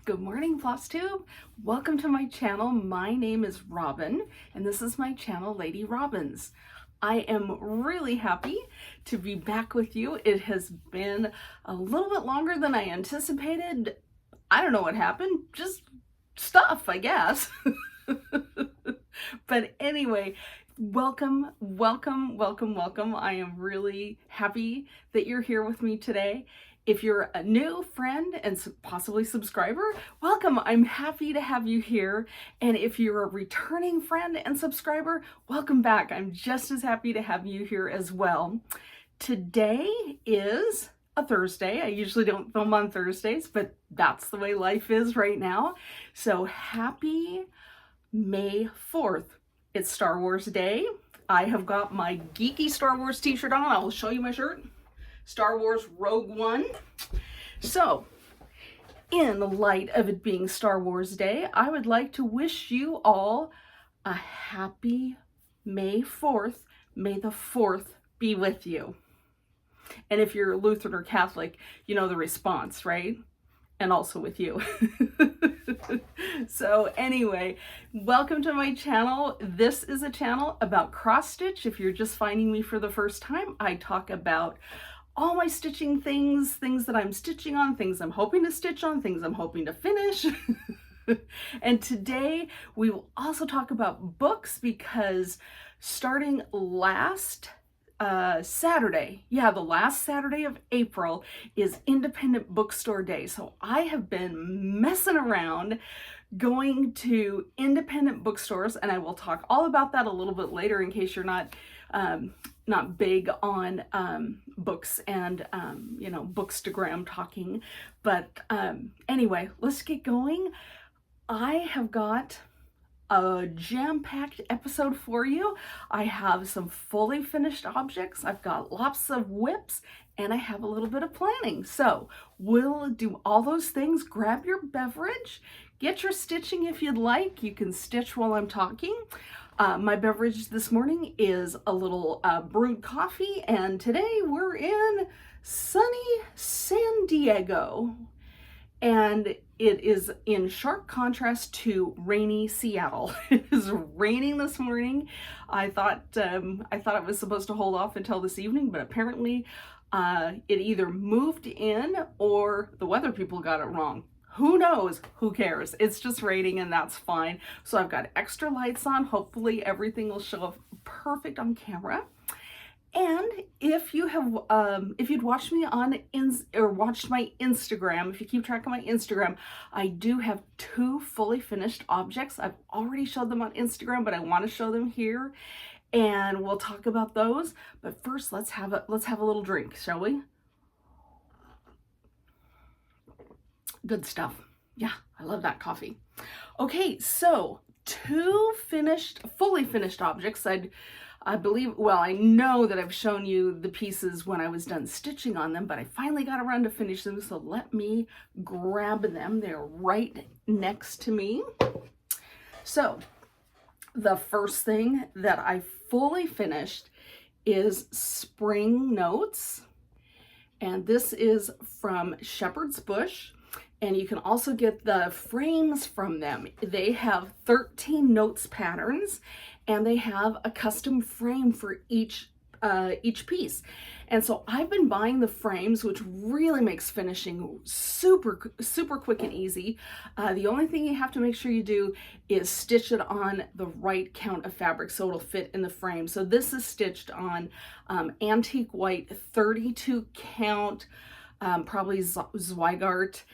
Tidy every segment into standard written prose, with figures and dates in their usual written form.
Good morning, FlossTube. Welcome to my channel. My name is Robin, and this is my channel, Lady Robins. I am really happy to be back with you. It has been a little bit longer than I anticipated. I don't know what happened, just stuff, I guess. But anyway, welcome, welcome, welcome, welcome. I am really happy that you're here with me today. If you're a new friend and possibly subscriber, welcome. I'm happy to have you here. And if you're a returning friend and subscriber, welcome back. I'm just as happy to have you here as well. Today is a Thursday. I usually don't film on Thursdays, but that's the way life is right now. So happy May 4th. It's Star Wars Day. I have got my geeky Star Wars t-shirt on. I will show you my shirt. Star Wars Rogue One. So, in light of it being Star Wars Day, I would like to wish you all a happy May 4th. May the 4th be with you. And if you're Lutheran or Catholic, you know the response, right? And also with you. So anyway, welcome to my channel. This is a channel about cross stitch. If you're just finding me for the first time, I talk about all my stitching things that I'm stitching on, things I'm hoping to stitch on, things I'm hoping to finish. And today we will also talk about books because starting last Saturday, the last Saturday of April is Independent Bookstore Day. So I have been messing around going to independent bookstores, and I will talk all about that a little bit later in case you're not big on books and bookstagram talking. But anyway, let's get going. I have got a jam-packed episode for you. I have some fully finished objects. I've got lots of whips, and I have a little bit of planning. So we'll do all those things. Grab your beverage, get your stitching if you'd like. You can stitch while I'm talking. My beverage this morning is a little brewed coffee, and today we're in sunny San Diego, and it is in sharp contrast to rainy Seattle. It is raining this morning. I thought it was supposed to hold off until this evening, but apparently it either moved in or the weather people got it wrong. Who knows? Who cares? It's just raining and that's fine. So I've got extra lights on. Hopefully everything will show up perfect on camera. And if you have, if you'd watched me watched my Instagram, if you keep track of my Instagram, I do have 2 fully finished objects. I've already showed them on Instagram, but I want to show them here, and we'll talk about those. But first, let's have a little drink, shall we? Good stuff. Yeah, I love that coffee. Okay, so 2 fully finished objects. I believe, well, I know that I've shown you the pieces when I was done stitching on them, but I finally got around to finish them, so let me grab them. They're right next to me. So the first thing that I fully finished is Spring Notes, and this is from Shepherd's Bush. And you can also get the frames from them. They have 13 notes patterns, and they have a custom frame for each piece. And so I've been buying the frames, which really makes finishing super quick and easy. The only thing you have to make sure you do is stitch it on the right count of fabric so it'll fit in the frame. So this is stitched on antique white 32 count, probably Zweigart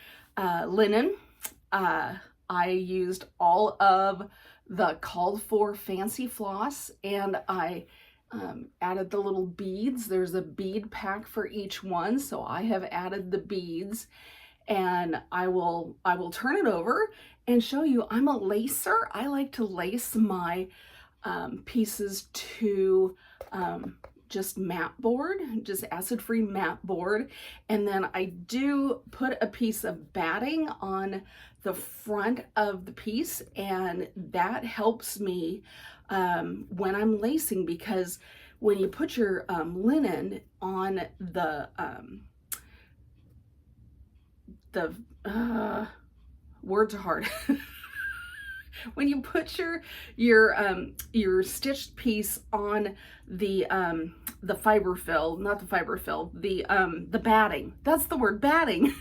linen. I used all of the called for fancy floss, and I added the little beads. There's a bead pack for each one, so I have added the beads, and I will turn it over and show you. I'm a lacer. I like to lace my pieces to just mat board, just acid-free mat board. And then I do put a piece of batting on the front of the piece, and that helps me when I'm lacing, because when you put your linen on words are hard. When you put your stitched piece on the fiber fill, not the fiber fill, the batting. That's the word, batting.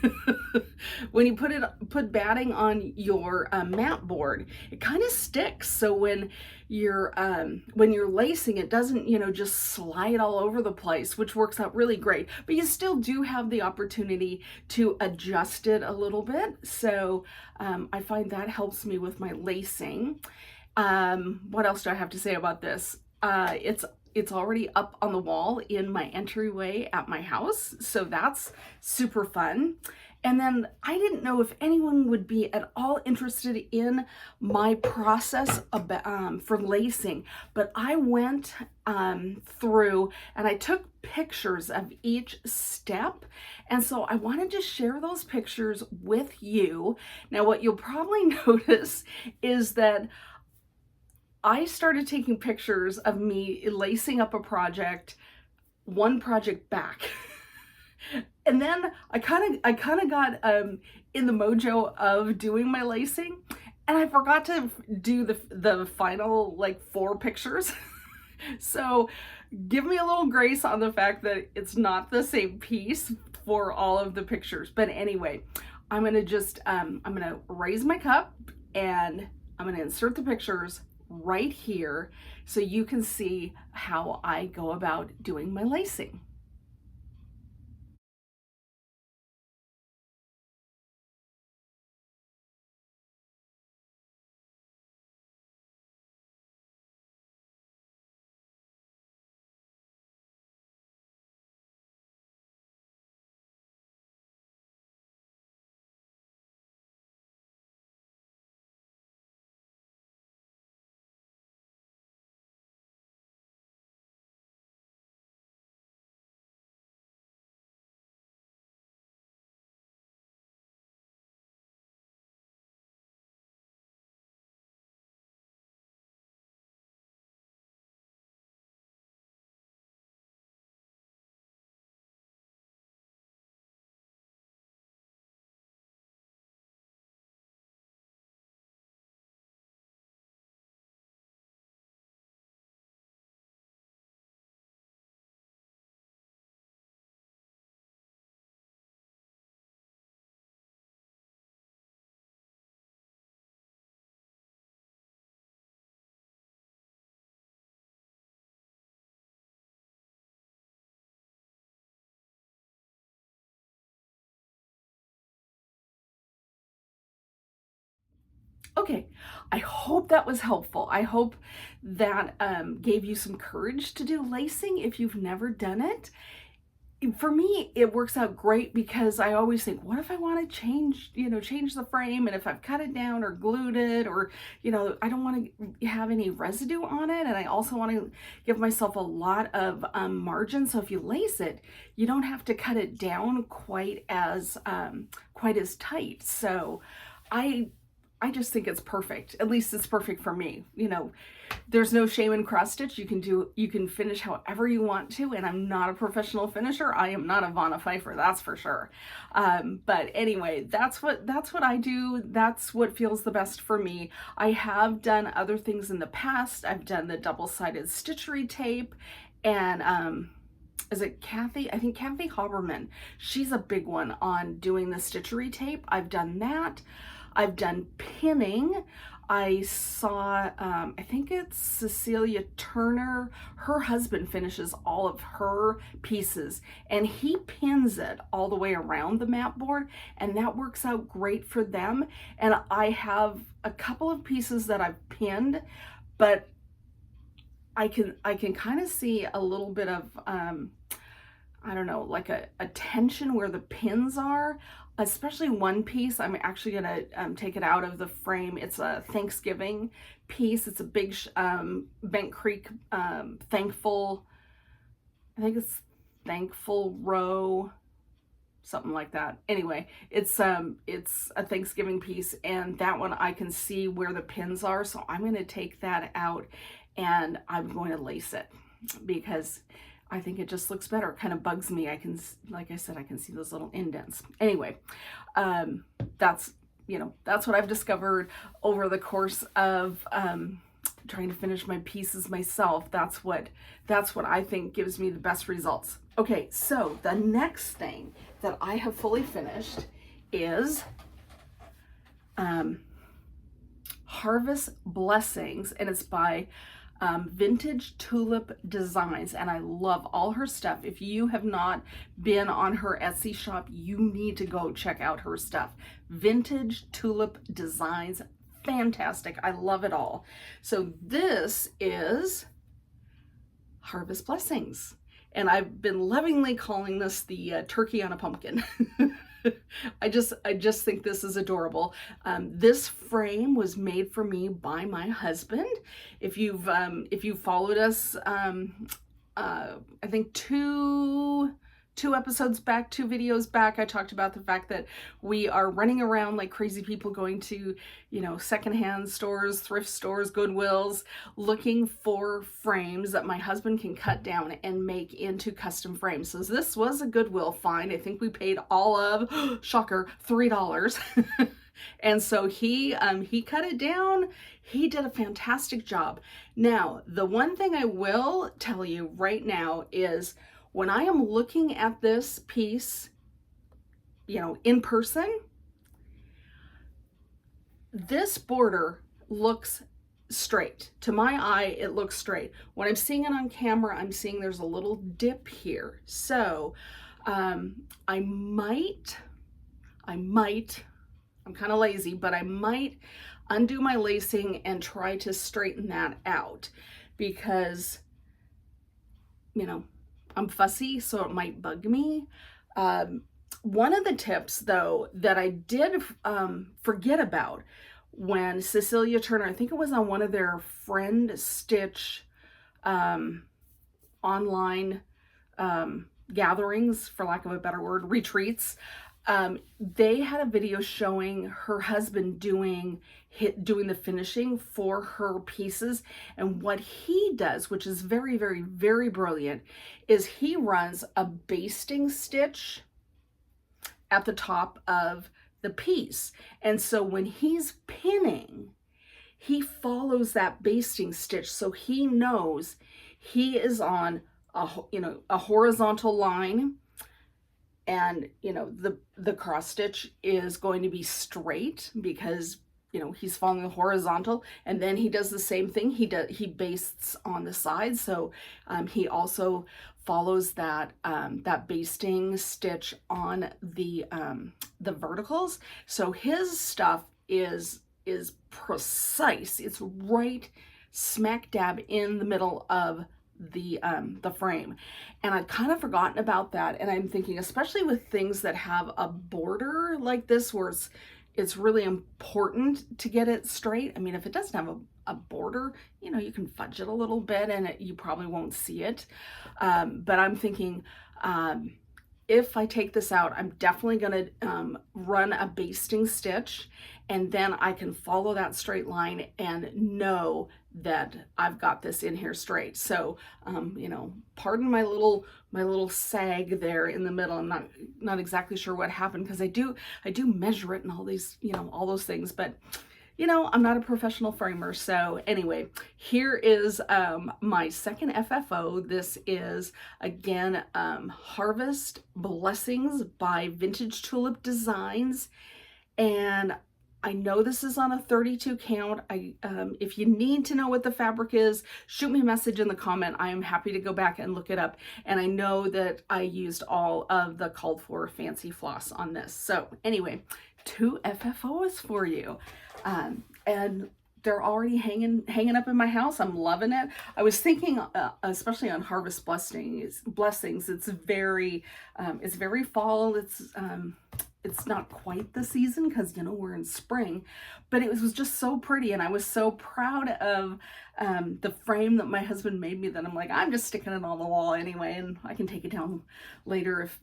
When you put batting on your mat board, it kind of sticks. So when you're lacing, it doesn't, you know, just slide all over the place, which works out really great. But you still do have the opportunity to adjust it a little bit. So I find that helps me with my lacing. What else do I have to say about this? It's already up on the wall in my entryway at my house, so that's super fun. And then I didn't know if anyone would be at all interested in my process for lacing, but I went through and I took pictures of each step. And so I wanted to share those pictures with you. Now, what you'll probably notice is that I started taking pictures of me lacing up a project, one project back. And then I kind of got in the mojo of doing my lacing, and I forgot to do the final like 4 pictures. So give me a little grace on the fact that it's not the same piece for all of the pictures. But anyway, I'm gonna just I'm gonna raise my cup and I'm gonna insert the pictures right here so you can see how I go about doing my lacing. Okay, I hope that was helpful. I hope that gave you some courage to do lacing if you've never done it. For me, it works out great because I always think, what if I want to change the frame, and if I've cut it down or glued it, or, I don't want to have any residue on it. And I also want to give myself a lot of margin. So if you lace it, you don't have to cut it down quite as tight. So I just think it's perfect. At least it's perfect for me. There's no shame in cross stitch. You can finish however you want to, and I'm not a professional finisher. I am not a Vonna Pfeiffer, that's for sure. But anyway, that's what I do. That's what feels the best for me. I have done other things in the past. I've done the double-sided stitchery tape, and is it Kathy? I think Kathy Haberman. She's a big one on doing the stitchery tape. I've done that. I've done pinning. I saw, I think it's Cecilia Turner. Her husband finishes all of her pieces, and he pins it all the way around the mat board, and that works out great for them. And I have a couple of pieces that I've pinned, but I can kind of see a little bit of, I don't know, like a tension where the pins are. Especially one piece, I'm actually gonna take it out of the frame. It's a Thanksgiving piece. It's a big Bent Creek thankful, I think it's thankful row, something like that. Anyway, it's a Thanksgiving piece, and that one I can see where the pins are. So I'm gonna take that out and I'm going to lace it because I think it just looks better. It kind of bugs me. Like I said, I can see those little indents. Anyway, that's that's what I've discovered over the course of trying to finish my pieces myself. That's what I think gives me the best results. Okay, so the next thing that I have fully finished is Harvest Blessings, and it's by Vintage Tulip Designs, and I love all her stuff. If you have not been on her Etsy shop, you need to go check out her stuff. Vintage Tulip Designs, fantastic. I love it all. So this is Harvest Blessings, and I've been lovingly calling this the turkey on a pumpkin. I just think this is adorable. This frame was made for me by my husband. If you've followed us, I think two episodes back, 2 videos back, I talked about the fact that we are running around like crazy people going to, secondhand stores, thrift stores, Goodwills, looking for frames that my husband can cut down and make into custom frames. So this was a Goodwill find. I think we paid all of, shocker, $3. And so he cut it down. He did a fantastic job. Now, the one thing I will tell you right now is, when I am looking at this piece, in person, this border looks straight. To my eye, it looks straight. When I'm seeing it on camera, I'm seeing there's a little dip here. So I'm kind of lazy, but I might undo my lacing and try to straighten that out, because, I'm fussy, so it might bug me. One of the tips, though, that I did forget about when Cecilia Turner, I think it was on one of their Friend Stitch online gatherings, for lack of a better word, retreats, they had a video showing her husband doing the finishing for her pieces. And what he does, which is very, very, very brilliant, is he runs a basting stitch at the top of the piece. And so when he's pinning, he follows that basting stitch, so he knows he is on a horizontal line, and the cross stitch is going to be straight because he's following the horizontal. And then he does the same thing. He bastes on the side, so he also follows that basting stitch on the verticals. So his stuff is precise. It's right smack dab in the middle of the frame. And I'd kind of forgotten about that, and I'm thinking, especially with things that have a border like this, where it's really important to get it straight. I mean, if it doesn't have a border, you can fudge it a little bit and you probably won't see it. But I'm thinking, if I take this out, I'm definitely going to run a basting stitch, and then I can follow that straight line and know that I've got this in here straight. So, pardon my little sag there in the middle. I'm not exactly sure what happened, because I do measure it and all these, all those things, but I'm not a professional framer. So anyway, here is my second FFO. This is, again, Harvest Blessings by Vintage Tulip Designs. And I know this is on a 32 count. If you need to know what the fabric is, shoot me a message in the comment. I am happy to go back and look it up. And I know that I used all of the called for fancy floss on this. So anyway, 2 FFOs for you. And they're already hanging up in my house. I'm loving it. I was thinking, especially on Harvest Blessings, it's very fall. It's not quite the season, because we're in spring, but it was just so pretty, and I was so proud of the frame that my husband made me, that I'm like, I'm just sticking it on the wall anyway, and I can take it down later if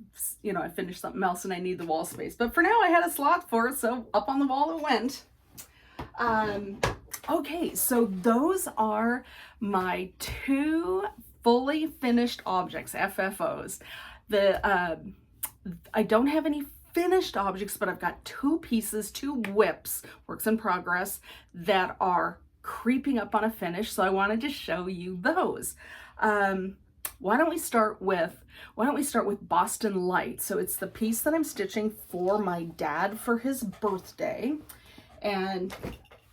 I finish something else and I need the wall space. But for now, I had a slot for it, so up on the wall it went. Okay, so those are my 2 fully finished objects, FFOs. I don't have any finished objects, but I've got two pieces, two whips, works in progress, that are creeping up on a finish. So I wanted to show you those. Why don't we start with Boston Light? So it's the piece that I'm stitching for my dad for his birthday. And,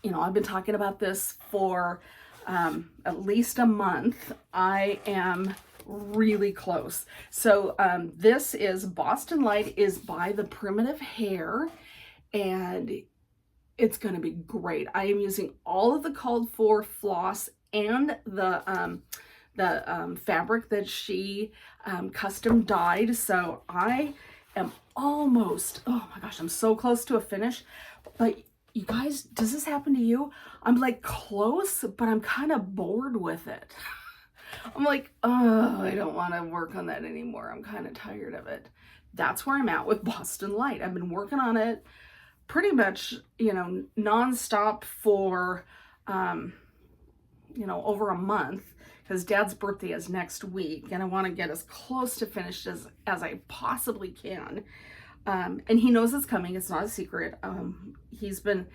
you know, I've been talking about this for at least a month. I am really close. So this is Boston Light, is by the Primitive Hare, and it's going to be great. I am using all of the called for floss and the fabric that she custom dyed. So I am almost, oh my gosh, I'm so close to a finish. But you guys, does this happen to you? I'm like close, but I'm kind of bored with it. I'm like, oh, I don't want to work on that anymore. I'm kind of tired of it. That's where I'm at with Boston Light. I've been working on it pretty much, you know, nonstop for, you know, over a month, because Dad's birthday is next week, and I want to get as close to finished as I possibly can. And he knows it's coming. It's not a secret. He's been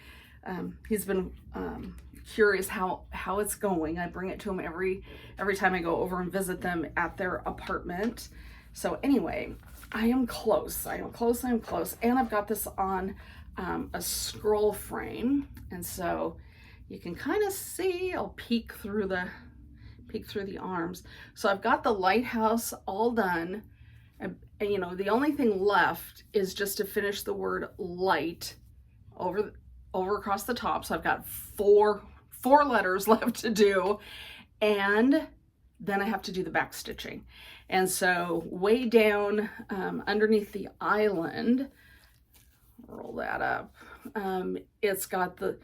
curious how it's going. I bring it to him every time I go over and visit them at their apartment. So anyway, I am close. I am close. And I've got this on a scroll frame, and so you can kind of see. I'll peek through the arms. So I've got the lighthouse all done, and you know, the only thing left is just to finish the word light over across the top. So I've got four letters left to do, and then I have to do the back stitching. And so way down underneath the island, roll that up, it's got the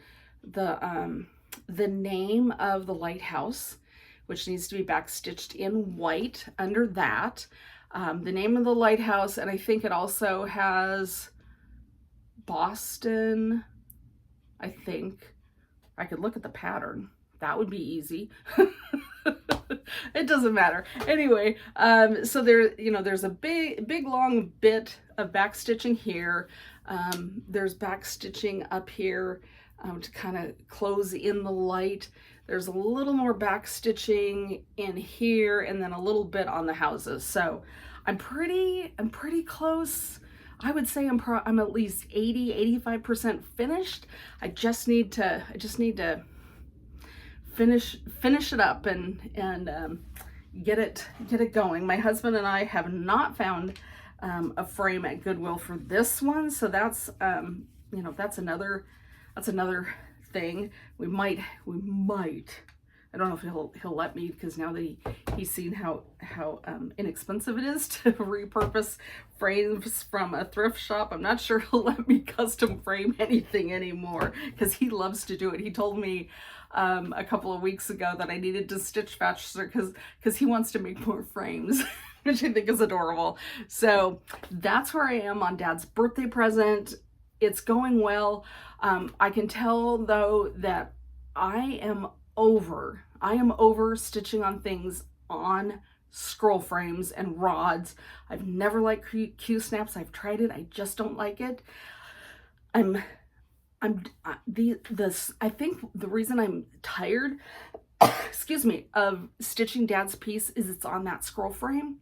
name of the lighthouse, which needs to be back stitched in white under that. The name of the lighthouse, and I think it also has Boston. I think I could look at the pattern. That would be easy. It doesn't matter. Anyway, so there, you know, there's a big long bit of back stitching here. There's back stitching up here to kind of close in the light. There's a little more back stitching in here, and then a little bit on the houses. So I'm pretty close. I would say I'm at least 85% finished. I just need to finish it up and get it going. My husband and I have not found a frame at Goodwill for this one, so that's you know, that's another thing. We might, I don't know if he'll let me, because now that he's seen how inexpensive it is to repurpose frames from a thrift shop, I'm not sure he'll let me custom frame anything anymore, because he loves to do it. He told me a couple of weeks ago that I needed to stitch faster because he wants to make more frames, which I think is adorable. So that's where I am on Dad's birthday present. It's going well. I can tell though that I am over stitching on things on scroll frames and rods. I've never liked Q snaps. I've tried it. I just don't like it. I think the reason I'm tired, excuse me, of stitching Dad's piece is it's on that scroll frame.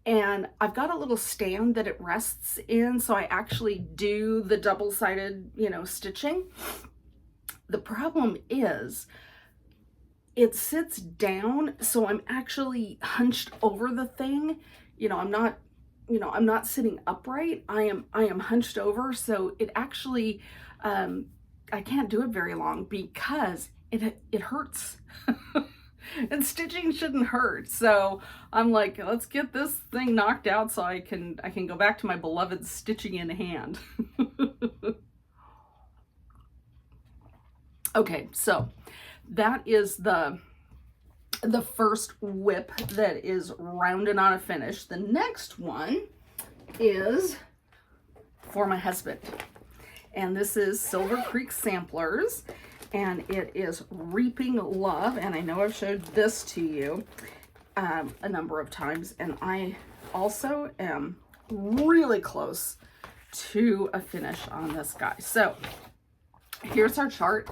And I've got a little stand that it rests in, so I actually do the double-sided, you know, stitching. The problem is it sits down, so I'm actually hunched over the thing. You know, I'm not sitting upright. I am hunched over, so it actually I can't do it very long because it hurts. And stitching shouldn't hurt. So I'm like, let's get this thing knocked out so I can go back to my beloved stitching in hand. Okay, so that is the first whip that is rounded on a finish. The next one is for my husband. And this is Silver Creek Samplers. And it is Reaping Love, and I know I've showed this to you a number of times, and I also am really close to a finish on this guy. So here's our chart.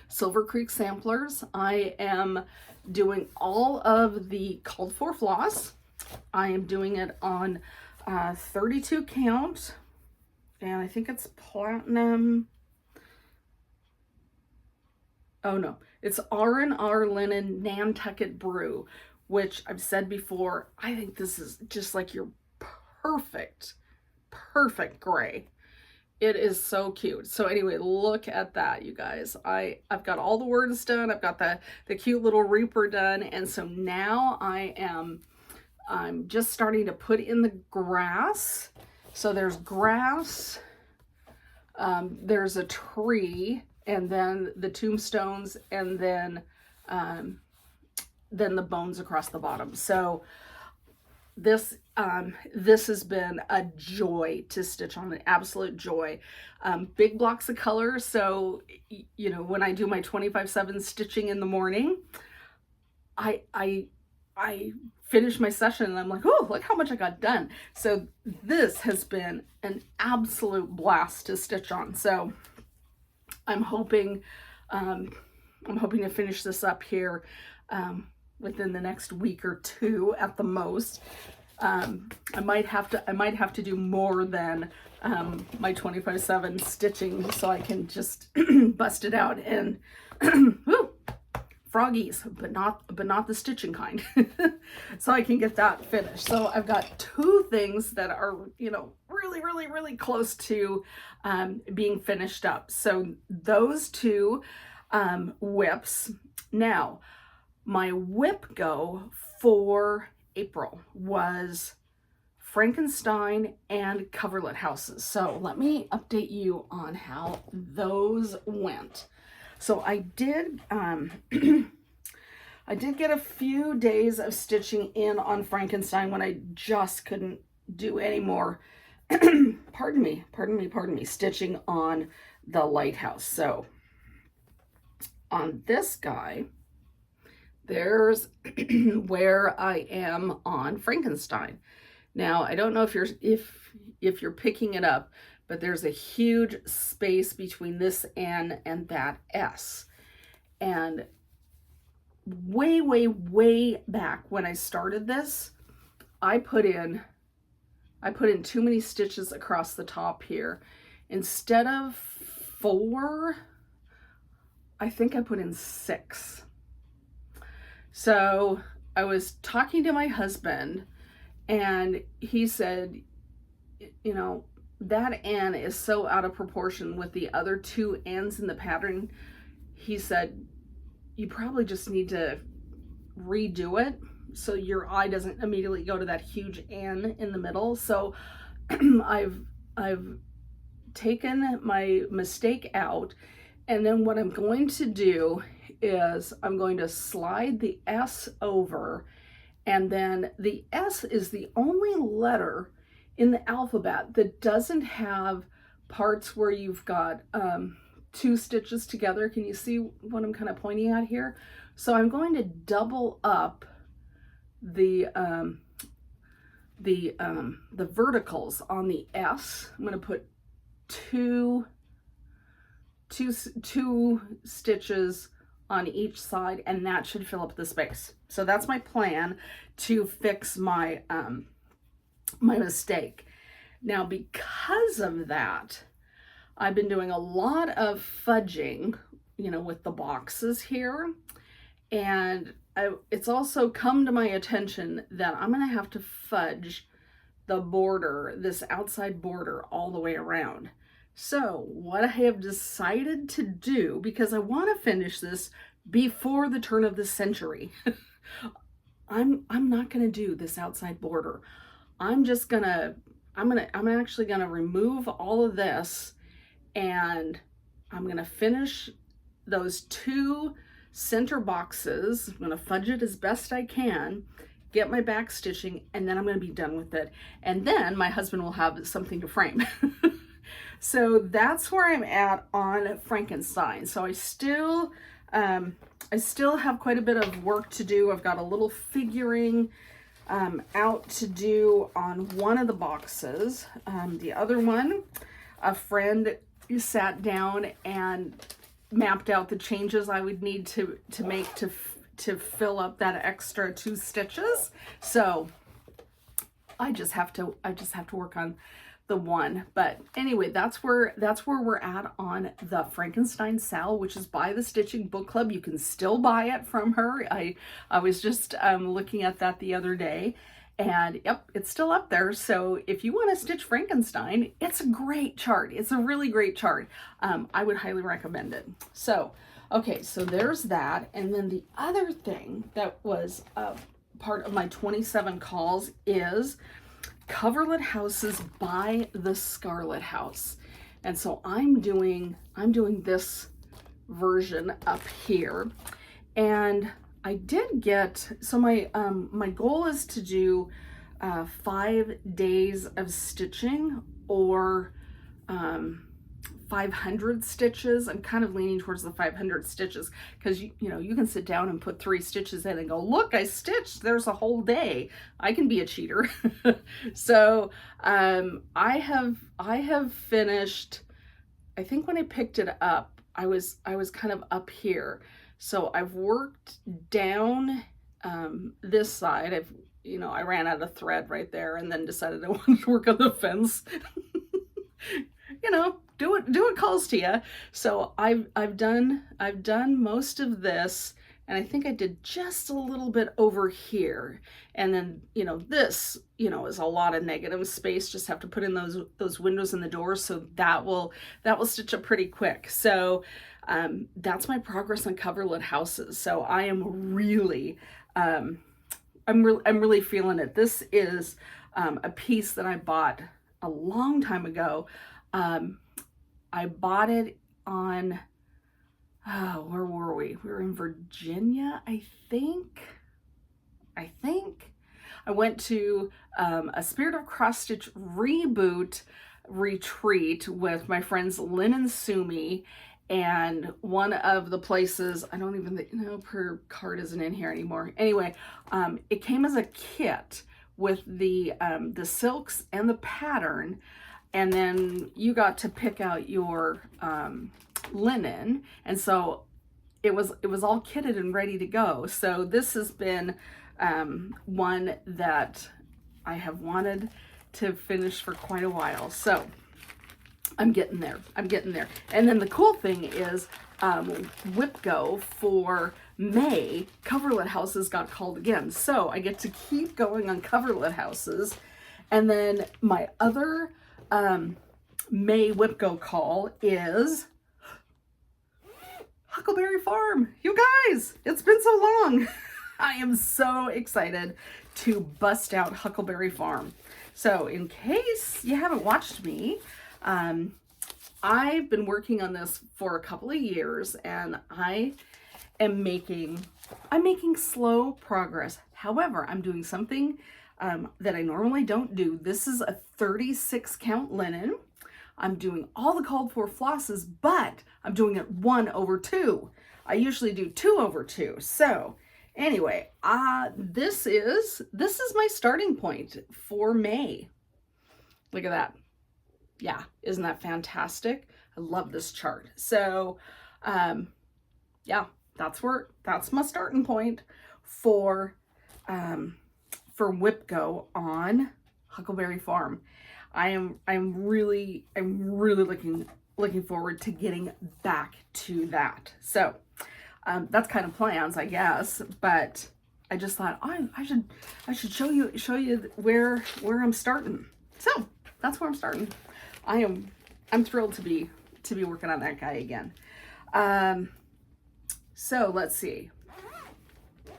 Silver Creek samplers. I am doing all of the called for floss. I am doing it on 32 count, and I think it's platinum. Oh no, it's R&R linen Nantucket Brew, which I've said before, I think this is just like your perfect gray. It is so cute. So anyway, look at that, you guys. I've got all the words done. I've got the cute little reaper done. And so now I'm just starting to put in the grass. So there's grass, there's a tree, and then the tombstones, and then the bones across the bottom. So this has been a joy to stitch on, an absolute joy. Big blocks of color. So, you know, when I do my 25/7 stitching in the morning, I finish my session and I'm like, oh, look how much I got done. So this has been an absolute blast to stitch on. So I'm hoping to finish this up here within the next week or two at the most. I might have to do more than my 25/7 stitching, so I can just bust it out and woo, froggies, but not the stitching kind. So I can get that finished. So I've got two things that are, you know, really close to being finished up. So those two whips. Now, my WIPGO for April was Frankenstein and Coverlet Houses. So let me update you on how those went. So I did I did get a few days of stitching in on Frankenstein when I just couldn't do any more pardon me, stitching on the lighthouse. So on this guy, there's where I am on Frankenstein. Now, I don't know if you're picking it up, but there's a huge space between this N and that S. And way back when I started this, I put in too many stitches across the top here. Instead of 4, I think I put in 6. So I was talking to my husband and he said, you know, that N is so out of proportion with the other 2 N's in the pattern. He said, you probably just need to redo it so your eye doesn't immediately go to that huge N in the middle. So I've taken my mistake out, and then what I'm going to do is I'm going to slide the S over, and then the S is the only letter in the alphabet that doesn't have parts where you've got 2 stitches together. Can you see what I'm kind of pointing at here? So I'm going to double up the verticals on the S. I'm going to put two stitches on each side, and that should fill up the space. So that's my plan to fix my my mistake. Now, because of that, I've been doing a lot of fudging, you know, with the boxes here, and it's also come to my attention that I'm going to have to fudge the border, this outside border, all the way around. So what I have decided to do, because I want to finish this before the turn of the century, I'm not going to do this outside border. I'm actually going to remove all of this, and I'm going to finish those 2 center boxes. I'm going to fudge it as best I can, get my back stitching, and then I'm going to be done with it. And then my husband will have something to frame. So that's where I'm at on Frankenstein. So I still have quite a bit of work to do. I've got a little figuring out to do on one of the boxes. The other one, a friend sat down and mapped out the changes I would need to make to fill up that extra 2 stitches. So I just have to work on the one. But anyway, that's where we're at on the Frankenstein SAL, which is by the Stitching Book Club. You can still buy it from her. I was just looking at that the other day, and yep, it's still up there. So if you want to stitch Frankenstein, it's a great chart. It's a really great chart. I would highly recommend it. So okay, so there's that. And then the other thing that was part of my 27 calls is Coverlet Houses by the Scarlet House. And so I'm doing this version up here. And I did get, so my my goal is to do 5 days of stitching, or 500 stitches. I'm kind of leaning towards the 500 stitches because you know, you can sit down and put 3 stitches in and go, look, I stitched, there's a whole day. I can be a cheater. So I have finished, I think when I picked it up, I was kind of up here. So I've worked down this side. I ran out of thread right there and then decided I wanted to work on the fence. You know, do what calls to you. So I've done most of this, and I think I did just a little bit over here. And then, you know, this, you know, is a lot of negative space. Just have to put in those windows and the doors, so that will stitch up pretty quick. So that's my progress on Coverlet Houses. So I am really I'm really feeling it. This is a piece that I bought a long time ago. I bought it on, where were we? We were in Virginia, I think. I went to a Spirit of Cross Stitch reboot retreat with my friends Lynn and Sumi, and one of the places, I don't even think, no, her card isn't in here anymore. Anyway, it came as a kit with the silks and the pattern, and then you got to pick out your linen, and so it was all kitted and ready to go. So this has been one that I have wanted to finish for quite a while. So I'm getting there. And then the cool thing is WIPGO for May, Coverlet Houses got called again. So I get to keep going on Coverlet Houses. And then my other May WIPGO call is Huckleberry Farm. You guys, it's been so long. I am so excited to bust out Huckleberry Farm. So in case you haven't watched me, I've been working on this for a couple of years, and I'm making slow progress. However, I'm doing something that I normally don't do. This is a 36 count linen. I'm doing all the called for flosses, but I'm doing it 1/2. I usually do 2/2. So anyway, this is my starting point for May. Look at that. Yeah, isn't that fantastic? I love this chart. So yeah, that's my starting point for WIPGO on Huckleberry Farm. I'm really looking forward to getting back to that. So that's kind of plans, I guess, but I just thought I should show you where I'm starting. So that's where I'm starting. I'm thrilled to be working on that guy again. So let's see.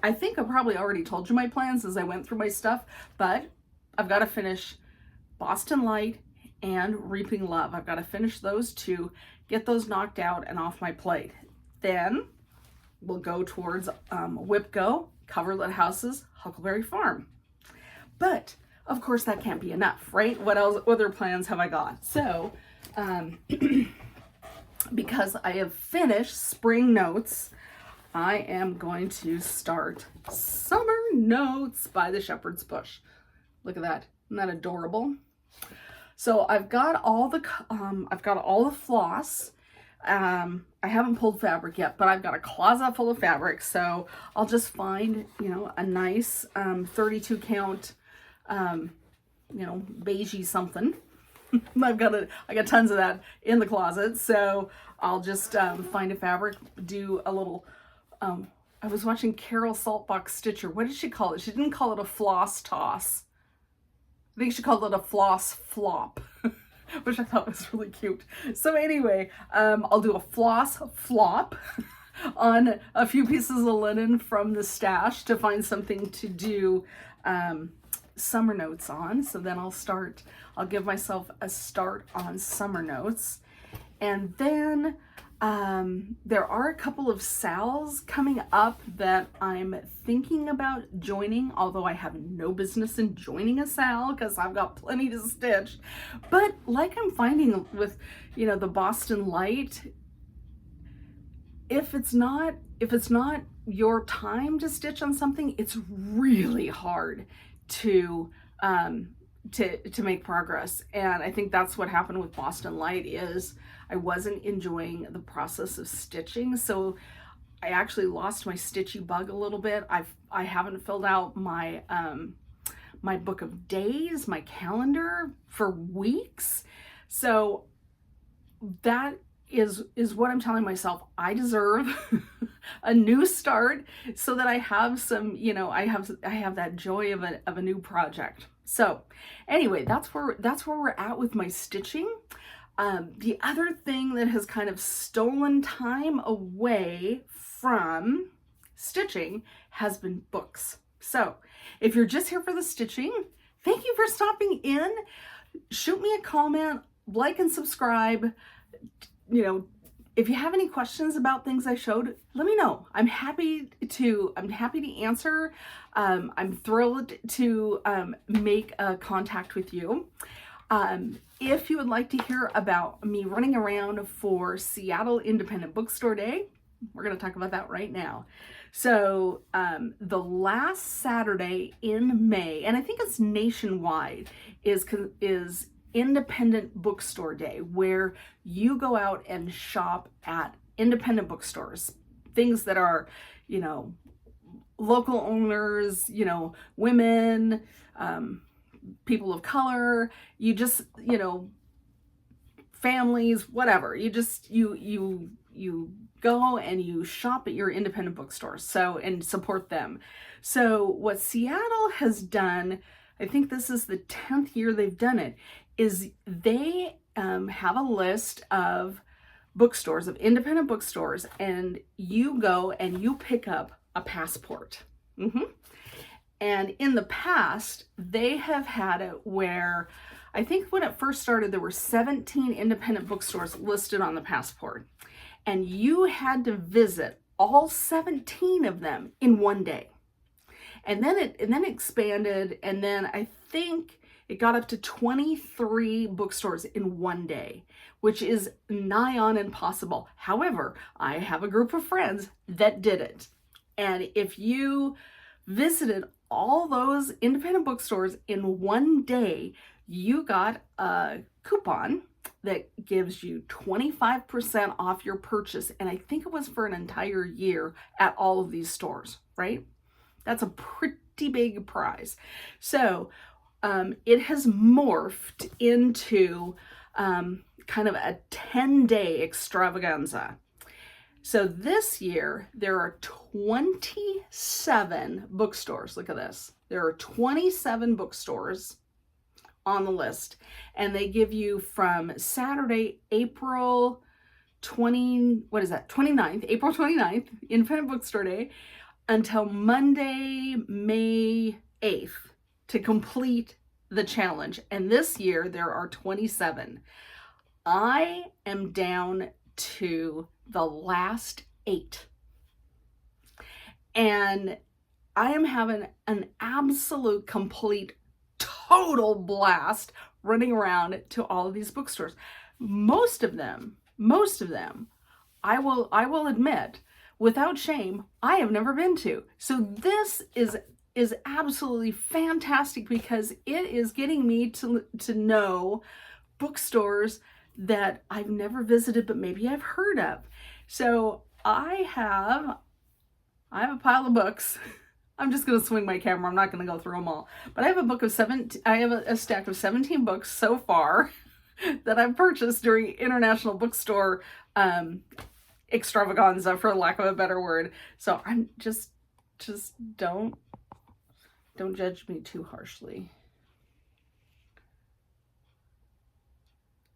I think I probably already told you my plans as I went through my stuff, but I've got to finish Boston Light and Reaping Love. I've got to finish those two, get those knocked out and off my plate. Then we'll go towards WIPGO, Coverlet Houses, Huckleberry Farm. But of course that can't be enough, right? What other plans have I got? So because I have finished Spring Notes, I am going to start Summer Notes by the Shepherd's Bush. Look at that. Isn't that adorable? So I've got all the floss. I haven't pulled fabric yet, but I've got a closet full of fabric. So I'll just find, a nice 32 count, beigey something. I got tons of that in the closet. So I'll just find a fabric, do a little, I was watching Carol Saltbox Stitcher. What did she call it? She didn't call it a floss toss. I think she called it a floss flop, which I thought was really cute. So anyway, I'll do a floss flop on a few pieces of linen from the stash to find something to do summer notes on. So then I'll give myself a start on summer notes. And then there are a couple of SALs coming up that I'm thinking about joining, although I have no business in joining a SAL because I've got plenty to stitch. But like I'm finding with, the Boston Light, if it's not your time to stitch on something, it's really hard to make progress. And I think that's what happened with Boston Light is I wasn't enjoying the process of stitching. So I actually lost my stitchy bug a little bit. I haven't filled out my my book of days, my calendar for weeks. So that is what I'm telling myself. I deserve a new start so that I have some, I have that joy of a new project. So anyway, that's where we're at with my stitching. The other thing that has kind of stolen time away from stitching has been books. So if you're just here for the stitching, thank you for stopping in. Shoot me a comment, like and subscribe. If you have any questions about things I showed, let me know. I'm happy to answer. I'm thrilled to make a contact with you. If you would like to hear about me running around for Seattle Independent Bookstore Day, we're going to talk about that right now. So the last Saturday in May, and I think it's nationwide, is Independent Bookstore Day, where you go out and shop at independent bookstores, things that are, local owners, women, people of color, you just, families, whatever. You go and you shop at your independent bookstores, and support them. So what Seattle has done, I think this is the 10th year they've done it, is they have a list of bookstores, of independent bookstores, and you go and you pick up a passport. And in the past, they have had it where, I think when it first started, there were 17 independent bookstores listed on the passport. And you had to visit all 17 of them in one day. And then it expanded, and then I think it got up to 23 bookstores in one day, which is nigh on impossible. However, I have a group of friends that did it. And if you visited all those independent bookstores in one day, you got a coupon that gives you 25% off your purchase. And I think it was for an entire year at all of these stores, right? That's a pretty big prize. So it has morphed into kind of a 10-day extravaganza. So this year, there are 27 bookstores. Look at this. There are 27 bookstores on the list, and they give you from Saturday, April 29th, Independent Bookstore Day, until Monday, May 8th to complete the challenge. And this year, there are 27. I am down to the last 8. And I am having an absolute, complete, total blast running around to all of these bookstores. Most of them, I will admit, without shame, I have never been to. So this is absolutely fantastic because it is getting me to know bookstores that I've never visited, but maybe I've heard of. So I have a pile of books. I'm just going to swing my camera. I'm not going to go through them all. But I have a stack of 17 books so far that I've purchased during International Bookstore Extravaganza, for lack of a better word. So I'm just don't judge me too harshly.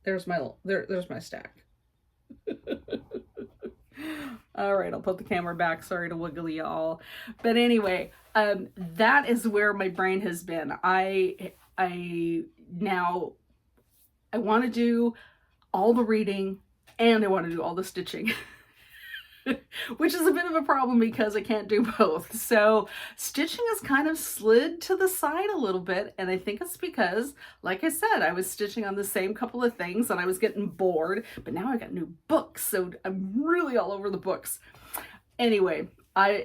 There's my stack. All right, I'll put the camera back. Sorry to wiggle you all. But anyway, that is where my brain has been. I want to do all the reading and I want to do all the stitching. Which is a bit of a problem because I can't do both. So stitching has kind of slid to the side a little bit, and I think it's because, like I said, I was stitching on the same couple of things and I was getting bored, but now I got new books, so I'm really all over the books. Anyway,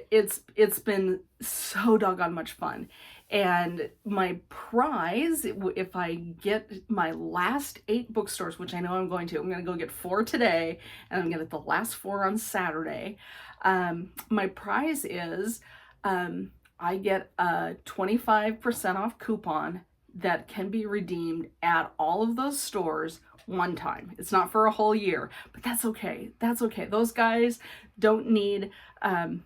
it's been so doggone much fun. And my prize, if I get my last 8 bookstores, which I know I'm going to go get 4 today, and I'm going to get the last 4 on Saturday. My prize is I get a 25% off coupon that can be redeemed at all of those stores one time. It's not for a whole year, but that's okay. That's okay. Those guys don't need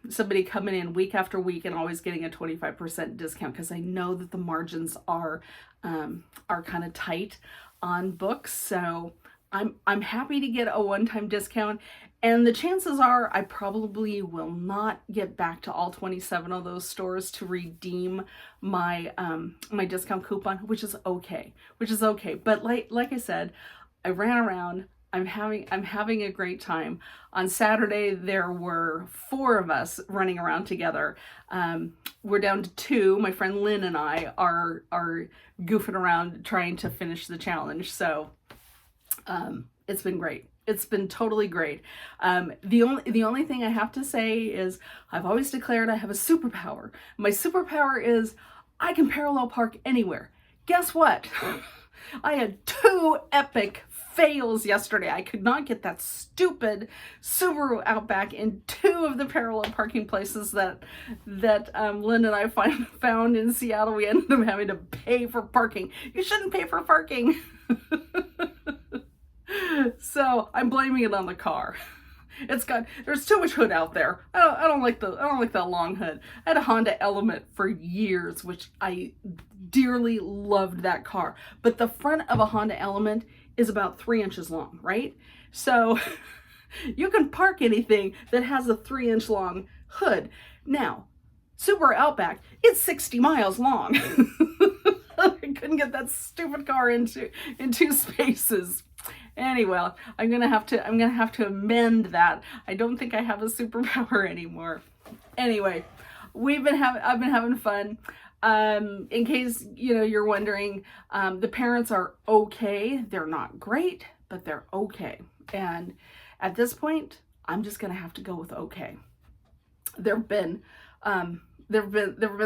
somebody coming in week after week and always getting a 25% discount, because I know that the margins are kind of tight on books. So I'm happy to get a one-time discount, and the chances are I probably will not get back to all 27 of those stores to redeem my my discount coupon, which is okay. But like I said, I ran around. I'm having a great time. On Saturday, there were 4 of us running around together. We're down to 2. My friend Lynn and I are goofing around trying to finish the challenge. So it's been great. It's been totally great. The only thing I have to say is I've always declared I have a superpower. My superpower is I can parallel park anywhere. Guess what? I had 2 epic fails yesterday. I could not get that stupid Subaru Outback in 2 of the parallel parking places that Lynn and I found in Seattle. We ended up having to pay for parking. You shouldn't pay for parking. So I'm blaming it on the car. There's too much hood out there. I don't like that long hood. I had a Honda Element for years, which I dearly loved that car. But the front of a Honda Element is about 3 inches long, right? So you can park anything that has a 3-inch long hood. Now, Subaru Outback, it's 60 miles long. I couldn't get that stupid car into 2 spaces. Anyway, I'm gonna have to amend that. I don't think I have a superpower anymore. Anyway, I've been having fun. In case you're wondering, the parents are okay. They're not great, but they're okay. And at this point, I'm just gonna have to go with okay. There've been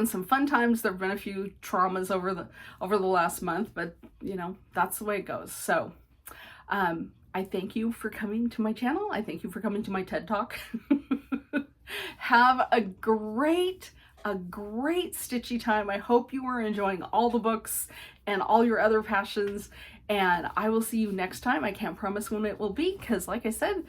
some fun times. There've been a few traumas over the last month, but that's the way it goes. So I thank you for coming to my channel. I thank you for coming to my TED Talk. Have a great stitchy time. I hope you are enjoying all the books and all your other passions, and I will see you next time. I can't promise when it will be, because like I said,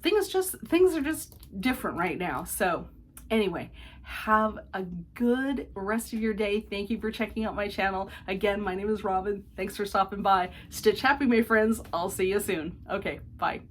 things are just different right now. So anyway, have a good rest of your day. Thank you for checking out my channel. Again, my name is Robin. Thanks for stopping by. Stitch happy, my friends. I'll see you soon. Okay, bye.